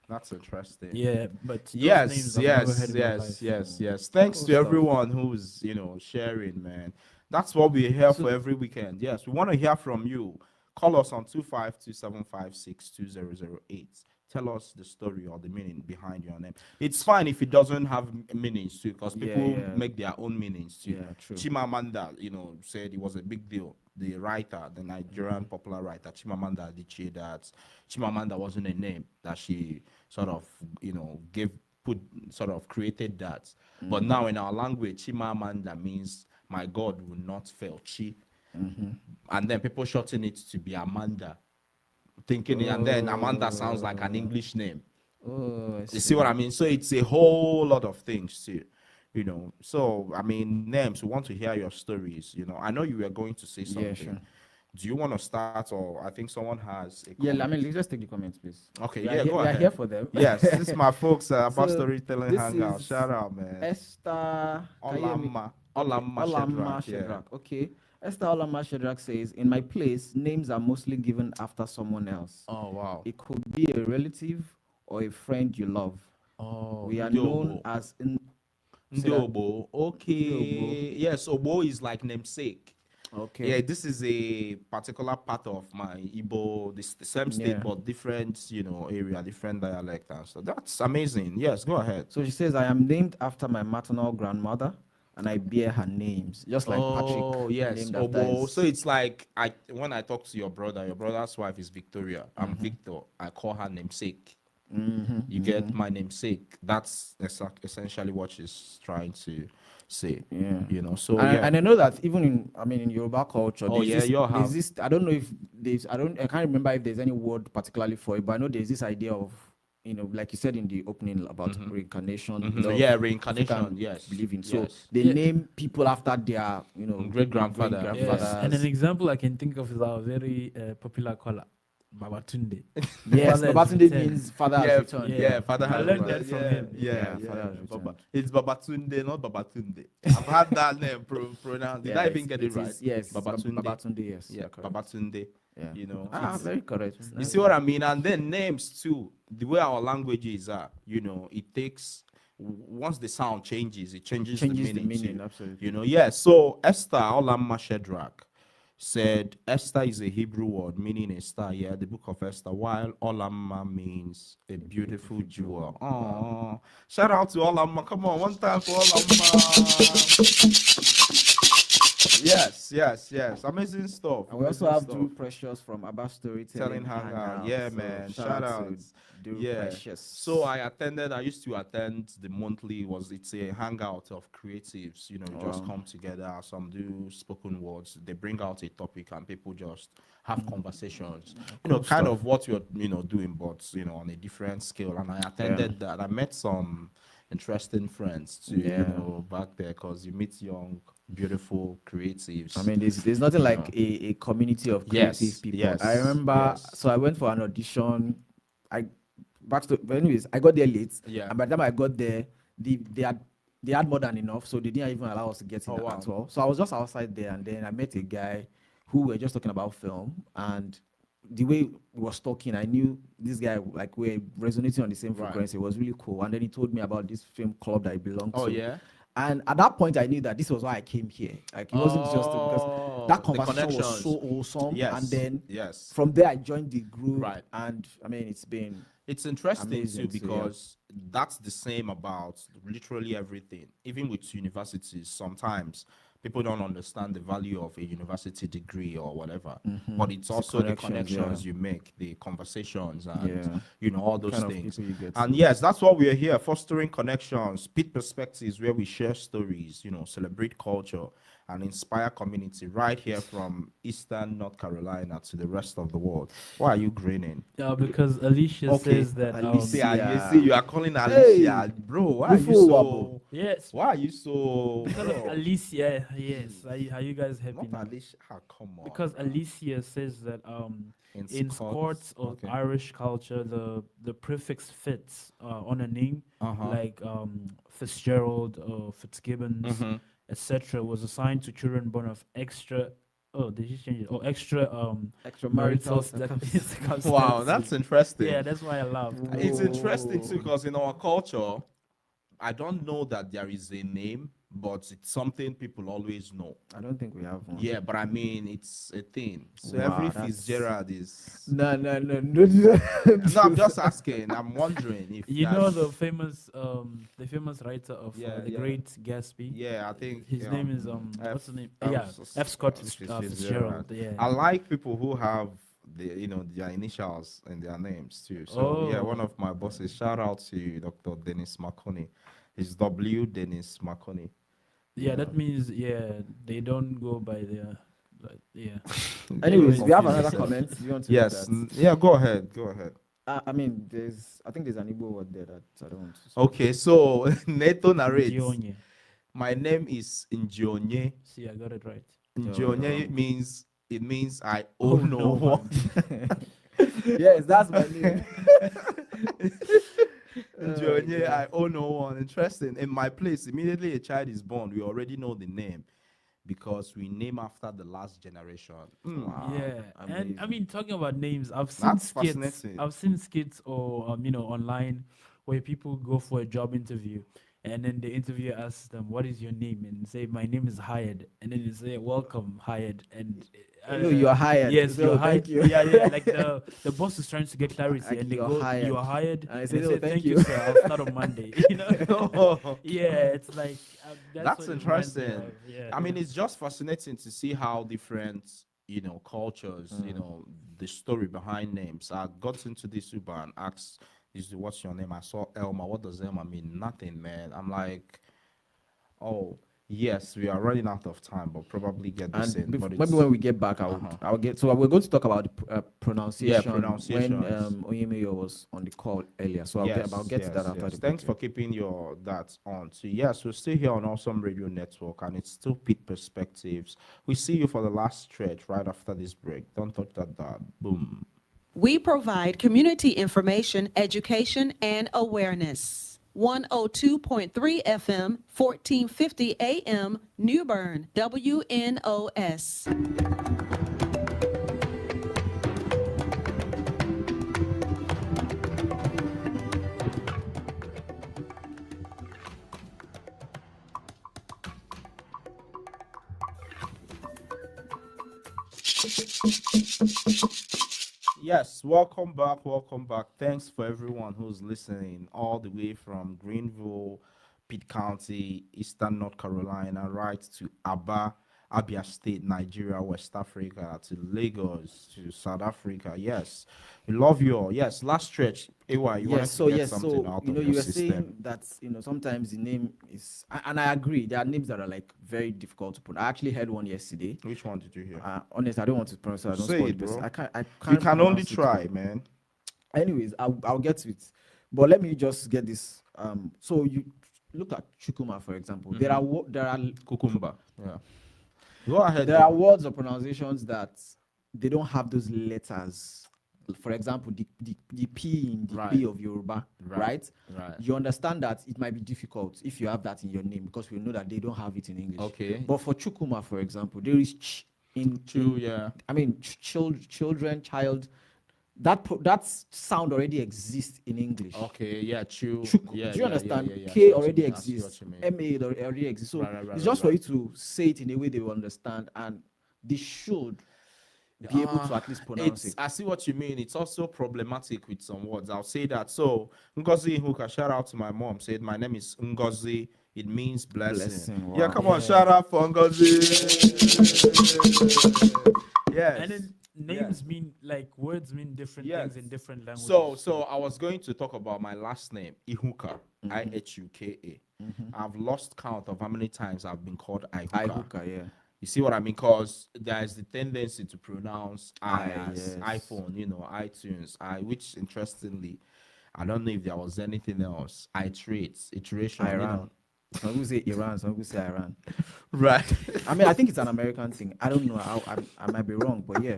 That's interesting. Yeah, but those Yes, names I've never heard in my life. yes. Thanks Cool to stuff. everyone who's, sharing, man. That's what we're here for every weekend. Yes, we want to hear from you. Call us on 252-756-2008. Tell us the story or the meaning behind your name. It's fine if it doesn't have meanings too, because people make their own meanings too. Yeah, true. Chimamanda, said it was a big deal. The writer, the Nigerian popular writer, Chimamanda Adichie, that Chimamanda wasn't a name, that she sort of, created that. But now in our language, Chimamanda means my God will not fail. Chi. And then people shorten it to be Amanda. And then Amanda sounds like an English name. Oh, I You see what I mean? So it's a whole lot of things too, So I mean, names. We want to hear your stories. I know you were going to say something. Yeah, sure. Do you want to start, or I think someone has? Yeah, I mean, let's just take the comments, please. Okay, We are yeah, he- go we are ahead. here for them. Yes, this is my folks about So, storytelling this hangout. is Shout out, man. Esther Olama Olama Shedrack, yeah. Shedrack. Okay. Esther Olama Shedrack says, in my place, names are mostly given after someone else. Oh wow. It could be a relative or a friend you love. Oh, We are Ndi known Ogbo. as in. Ndi Say that. Ogbo. Okay. Yes, Ogbo is like namesake. Okay. Yeah, this is a particular part of my Igbo, this the same state Yeah. but different, area, different dialect and so that's amazing. Yes, go ahead. So she says, I am named after my maternal grandmother, and I bear her names, just like Oh, Patrick. yes, named after Obo. his- So it's like when I talk to your brother's wife is Victoria. I'm Victor. I call her namesake. You get my namesake. That's essentially what she's trying to say. Yeah. So and, yeah. and I know that even in Yoruba culture, Oh, yeah, you have- there's this. I don't know if I can't remember if there's any word particularly for it, but I know there's this idea of, like you said in the opening about reincarnation. a lot of Yeah, reincarnation, African yes, believe in. So yes. they Yeah. name people after their, Great-grandfather, Yes. great-grandfathers. And an example I can think of is our very popular caller, Babatunde. Yes, Father has Babatunde returned. means father Yeah, has returned. yeah, father I has learned returned. that from Yeah, him. Yeah, Father has Baba, returned. it's Babatunde, not Babatunde. I've had that name pronounced. Did I even get it right? Yes, Babatunde. Babatunde, yes. Yeah, you're correct. Babatunde. Yeah. It's- Very correct. you see what I mean? And then names too. The way our languages are, it takes once the sound changes, it changes the meaning. Too. Absolutely. Yeah. So Esther Olamma Shadrach said Esther is a Hebrew word meaning a star. Yeah, the book of Esther. While Olamma means a beautiful jewel. Oh, shout out to Olamma! Come on, one time for Olamma. Yes. Amazing stuff. And we also amazing have stuff. Drew Precious from Abba Storytelling Telling Hangout. Hangout. Yeah, So man. shout Shout out out. to Drew Yeah. Precious. So I used to attend the monthly, it's a hangout of creatives, just Wow. come together. Some do spoken words. They bring out a topic and people just have conversations. Kind stuff. of what you're, doing, but, on a different scale. And I attended that. I met some interesting friends too, Yeah. back there because you meet young, beautiful creatives. I mean, there's nothing like know. a community of Yes, creative people. yes, I remember, yes. so I went for an audition. But anyways, I got there late. Yeah. And by the time I got there, they had more than enough, so they didn't even allow us to get in Oh, wow. at all. So I was just outside there, and then I met a guy who were just talking about film, and the way he was talking, I knew this guy, like, we're resonating on the same Right. frequency. It was really cool. And then he told me about this film club that he belonged Oh, to. yeah? And at that point, I knew that this was why I came here. Like, it wasn't just because that the conversation was connections. so awesome. Yes. And then yes. from there, I joined the group. Right. And I mean, it's been It's interesting amazing too too, yeah. because that's the same about literally everything. Even with universities, sometimes people don't understand the value of a university degree or whatever. But it's also the connections you make, the conversations, and all those kind of things. people you get And to. yes, that's what we're here, fostering connections, Pitt perspectives, where we share stories, celebrate culture, and inspire community right here from Eastern North Carolina to the rest of the world. Why are you grinning? Yeah, because Alicia says that. Alicia. You see, you are calling Alicia, bro. Why are you Before so? Wabo. Yes. Why are you so? Because of bro? Alicia. Yes. Are you guys happy? Not now? Alicia. Come on. Because Alicia says that in Scots of okay. Irish culture, the prefix fits on a name, like Fitzgerald or Fitzgibbons, etc., was assigned to children born of extra. Oh, did she change it? Oh, extra Extramarital circumstances. Wow, that's interesting. Yeah, that's why I laughed. It's interesting too because in our culture, I don't know that there is a name, but it's something people always know. I don't think we have one. Yeah, but I mean, it's a thing. So Wow, every that's- Fitzgerald is. No. No, I'm just asking. I'm wondering if You know that's- the famous writer of Yeah, the yeah. Great Gatsby. Yeah, I think His name is what's the name? Yeah, F. Scott Fitzgerald. Yeah. I like people who have their initials in their names too. So yeah, Oh. one of my bosses. Shout out to Dr. Dennis Marconi. It's W. Dennis Marconi. Yeah, that means they don't go by their Anyways, we have Confuse another yourself. comment. Do you want to read Yes. that? Yeah. Go ahead. Go ahead. I mean, I think there's an Igbo word there that I don't want to say. Okay. So Neto narrates. Gionye. My name is Njionye. See, I got it right. Njionye means I owe no one. Yes, that's my name. Njionye, I owe no one. Interesting. In my place, immediately a child is born, we already know the name because we name after the last generation. Wow, Yeah, and I amazing. mean, talking about names, I've seen That's skits. fascinating. I've seen skits or online where people go for a job interview, and then the interviewer asks them, "What is your name?" and say, "My name is Hired," and then you say, "Welcome, Hired," and No, you are hired. Yes, So you're thank hired. you. Yeah. Like the boss is trying to get clarity, Like, and they you're go, hired. "You are hired," And I and say, they "No, say, thank "Thank you." you, sir. I'll start on Monday." Yeah, it's like That's what it reminds me interesting. of. Yeah, I mean, it's just fascinating to see how different, cultures, the story behind names. I got into this Uber and asked, what's your name? I saw Elma. What does Elma mean? Nothing, man. I'm like, oh, yes, we are running out of time, but probably get this in. And But maybe it's, when we get back, I'll get. So we're going to talk about the pronunciation. When pronunciations. Oyemio was on the call earlier. So I'll get to that after the Thanks for break. keeping that on. So yes, we're still here on Awesome Radio Network, and it's still Pitt Perspectives. We see you for the last stretch right after this break. Don't touch that dot. Boom. We provide community information, education, and awareness. 102.3 FM, 1450 AM, New Bern, WNOS. Yes, welcome back. Welcome back. Thanks for everyone who's listening all the way from Greenville, Pitt County, Eastern North Carolina, right to Abia State, Nigeria, West Africa, to Lagos, to South Africa. Yes, we love you all. Yes, last stretch. AY, you wanted to get something out of you your were system. saying that sometimes the name is, and I agree, there are names that are like very difficult to pronounce. I actually heard one yesterday. Which one did you hear? Honestly, I don't want to pronounce it. I don't Say spoil it, the person. bro. I can't You can only pronounce it, try, but- man. Anyways, I'll get to it. But let me just get this. So you look at Chukuma, for example. There are Cucumber. Yeah. Go ahead. there are words or pronunciations that they don't have those letters. For example, the P in the Right. P of Yoruba, right? Right. You understand that it might be difficult if you have that in your name, because we know that they don't have it in English. Okay. But for Chukuma, for example, there is ch in Yeah. I mean, children, child. That sound already exists in English. Okay, yeah, true. Chuku, Yeah, do you understand? Yeah, I see K what already you mean. I see exists. what you mean. MA already exists. So Right, it's just for you to say it in a way they will understand, and they should be able to at least pronounce it. I see what you mean. It's also problematic with some words. I'll say that. So, Ngozi Ihuka, shout out to my mom, said, my name is Ngozi. It means blessing. Yeah, Wow. come on, shout out for Ngozi. Yes. And then names mean, like, words mean different things in different languages. So I was going to talk about my last name, Ihuka, Ihuka. I've lost count of how many times I've been called Ihuka. Ihuka, yeah. You see what I mean? Because there's the tendency to pronounce I as yes. iPhone, iTunes, which interestingly, I don't know if there was anything else. Iteration, Iran. Some people say Iran, some people say Iran. Right. I mean, I think it's an American thing. I don't know. I might be wrong, but yeah.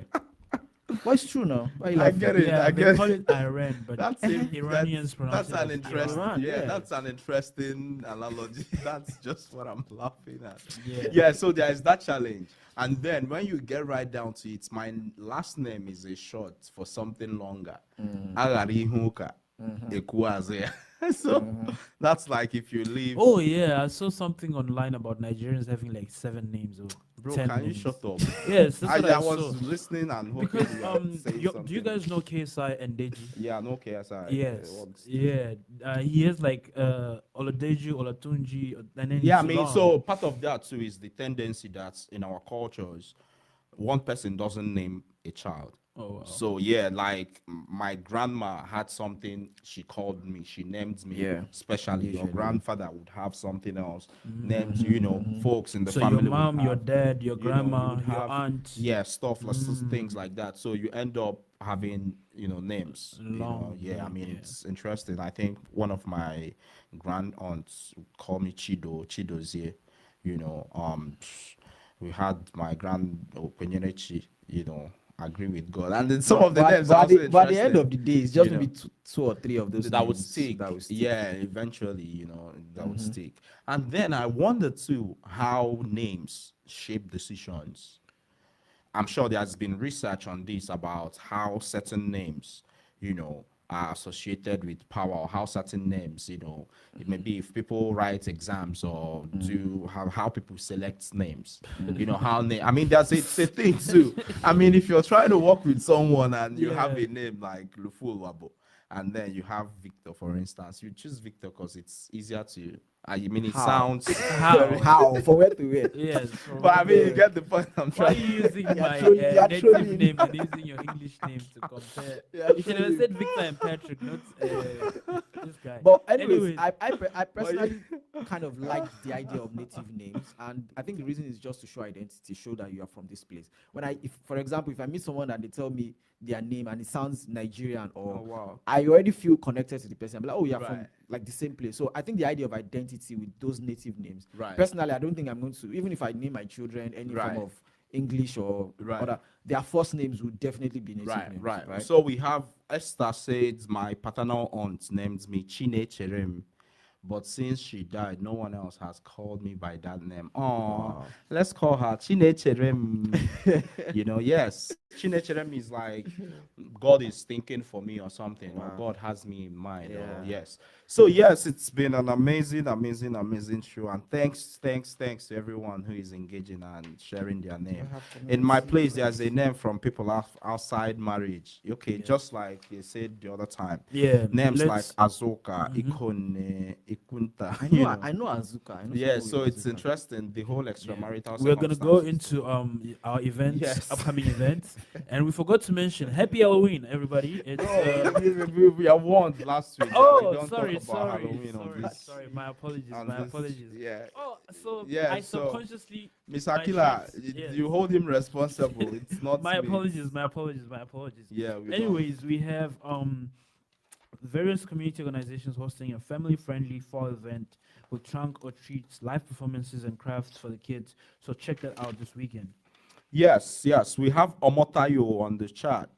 But it's true now. Why you I laughing? get it. Yeah, I they get call it. it Iran, but Iranians pronounce That's it an as interesting. Iran. yeah. That's an interesting analogy. That's just what I'm laughing at. Yeah. So there is that challenge, and then when you get right down to it, my last name is a short for something longer. Agarihuka. Ekuwaze. So that's like if you leave. Oh yeah, I saw something online about Nigerians having like 7 names or Bro, 10 can you names. shut up? Yes, that's what I I was saw. listening and hoping Because you would say do you something. guys know KSI and Deji? Yeah, no KSI. Yes. Yeah. He has like Oladeji, Olatunji, and then Yeah, I it's mean, long. so part of that too is the tendency that in our cultures, one person doesn't name a child. Oh, wow. So yeah, like my grandma had something she called me, she named me. Yeah, Especially your usually. grandfather would have something else named, folks in the So family. your would mom, your have, dad, your you grandma, would your have- aunt. Yeah, stuff like things like that. So you end up having, names. Long Yeah, I name, mean, yeah. it's interesting. I think one of my grand aunts would call me Chidozie. We had my grand Okwenyenechi, agree with God. And then some of the names are also by the end interesting. of the day, it's just You know, maybe two or three of those that would names stick. That would stick. Yeah, eventually, that would stick. And then I wonder too how names shape decisions. I'm sure there's been research on this about how certain names, are associated with power, or how certain names, it may be if people write exams or do how people select names, how name. I mean, it's a thing too. I mean, if you're trying to work with someone and you have a name like Luful Wabo, and then you have Victor, for instance, you choose Victor because it's easier to. I mean, it sounds How? From where to where? Yes. but I mean, you get the point I'm Why are trying. you using my you're native trolling. name and using your English name to compare? You're You should have trolling. said Victor and Patrick, not this guy. But anyways, I personally kind of like the idea of native names, and I think the reason is just to show identity, show that you are from this place. For example, if I meet someone and they tell me their name and it sounds Nigerian, or wow. I already feel connected to the person. I'm like, oh, you're from Right. like the same place. So I think the idea of identity with those native names. Right. Personally, I don't think I'm going to, even if I name my children any Right. form of English or other, their first names would definitely be native names. Right. So we have Esther says my paternal aunt named me Chine Cherem, but since she died, no one else has called me by that name. Oh, let's call her Chine Cherem. Yes, Chine Cherem is like God is thinking for me or something, or God has me in mind. Or, yes. So yes, it's been an amazing show, and thanks to everyone who is engaging and sharing their name. In my place, there's a name from people outside marriage. Okay, just like you said the other time. Yeah. Names like Azoka, Ikone, Ikunta. I know Azuka. I know Yeah, someone so with it's Azuka. interesting, the whole extramarital. We're gonna go circumstances. into our events, Yes. upcoming events, and we forgot to mention Happy Halloween, everybody. It's we have warned last week. that we oh, don't sorry, talk about Halloween sorry, on this. sorry. My apologies, on my this- apologies. Yeah. Oh, so Yeah, I so- subconsciously. Miss my Akila, shirts, yes. you hold him responsible. It's not My me. apologies, my apologies, my apologies. Yeah. We Anyways, we have various community organizations hosting a family-friendly fall event with trunk or treats, live performances, and crafts for the kids. So check that out this weekend. Yes. We have Omotayo on the chat.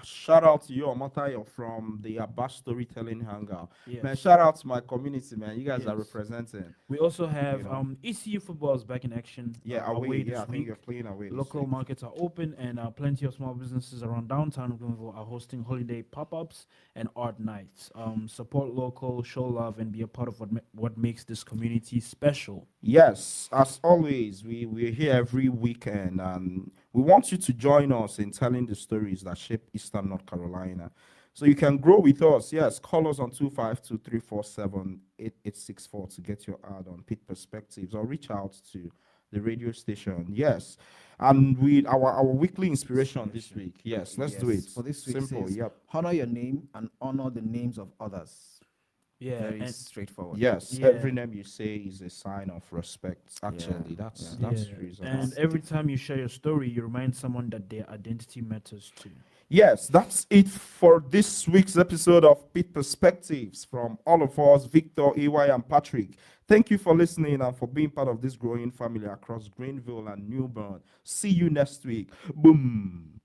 Shout out to you, Omotayo, from the Abba Storytelling Hangout. Yes. Man, shout out to my community, man. You guys are Yes. representing. We also have know. ECU football is back in action. Away. this Yeah, I think week. you're playing away. this Local week. markets are open, and plenty of small businesses around downtown Greenville are hosting holiday pop-ups and art nights. Support local, show love, and be a part of what makes this community special. Yes, as always, we're here every weekend, and we want you to join us in telling the stories that shape Eastern North Carolina. So you can grow with us. Yes, call us on 252-347-8864 to get your ad on Pitt Perspectives, or reach out to the radio station. Yes, and with our weekly inspiration this week. Yes, let's do it. For this week, Simple. says, Yep. honor your name and honor the names of others. Yeah, Very and straightforward. Yes, Yeah. every name you say is a sign of respect. Actually, that's yeah. reasonable. And every time you share your story, you remind someone that their identity matters too. Yes, that's it for this week's episode of Pitt Perspectives from all of us, Victor, EY, and Patrick. Thank you for listening and for being part of this growing family across Greenville and Newbern. See you next week. Boom.